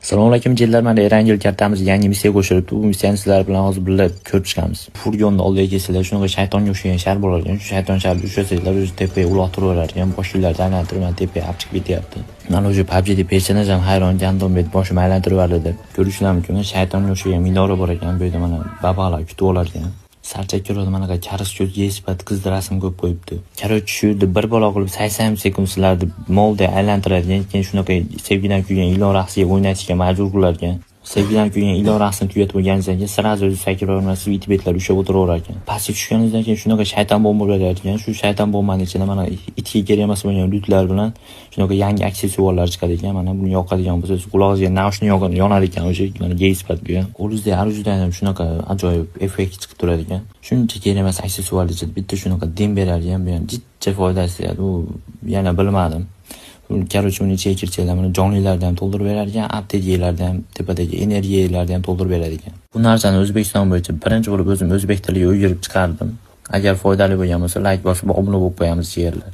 Assalomu alaykum jinlar, mana Yangi yil kartamiz yangi missiya qo'shilibdi. Bu missiyani sizlar bilan hozir birga ko'rib chiqamiz. Furgonni oldiga kelsanglar, shunaqa shaytonga o'xshagan shar bo'lar ekan. Shu shayton sharni ushlasanglar, o'zi tepaga uloqtiraverar ekan. Boshinglarni aylantirib, tepaga olib chiqib ketyapti. Mana o'sha PUBG'da personajam hayron, jandon bet boshimni aylantirib dedi. Ko'rishingiz mumkin, shaytonga o'xshagan minora bor ekan. Bu yerda mana babalar kutib olar ekan. Sarchakkaro'da mana karis ko'z yespat qizni rasm ko'p qo'yibdi. Короче, shu yerda bir balo qilib 80 sekund sizlarni molda aylantiradigan, keyin shunaqa sevgidan kuygan ilon raqsiga o'ynatishga majbur qilarkan. Sevgidan kuygan ilon raqsini tugatib bo'lganingizdan keyin sirazi o'zi sakravermasdan itibetlar ushlab o'tiraverar ekan. Pastga tushganingizdan keyin shunaqa shayton bomba berar ekan. Shu shayton bombani ichida mana itga kerak emas bo'lgan lootlar bilan shunaqa yangi aksessuarlar chiqadi ekan. Mana buni yoqadigan bo'lsa, qulog'ingizga naushnik yonar ekan o'sha mana geyspat bu ham. Qo'lingizda arujdan ham shunaqa ajoyib effekt chiqib turadi ekan. Shuncha kerak emas aksessuarlar ichida bitta shunaqa dem berar ekan. Bu ham jicha foydasi edi. U yana bilmadim. Короче, uni ichiga kirsanglar, mana jonlilarni ham to'ldirib berar ekan, aptegiyalarni ham, tepadagi energiyalarni ham to'ldirib berar ekan. Bu narsani O'zbekiston bo'yicha birinchi bo'lib o'zim o'zbek tiliga o'girib chiqardim. Agar foydali bo'lgan bo'lsa, like bosib, obuna bo'lib qo'yamiz, yerlar.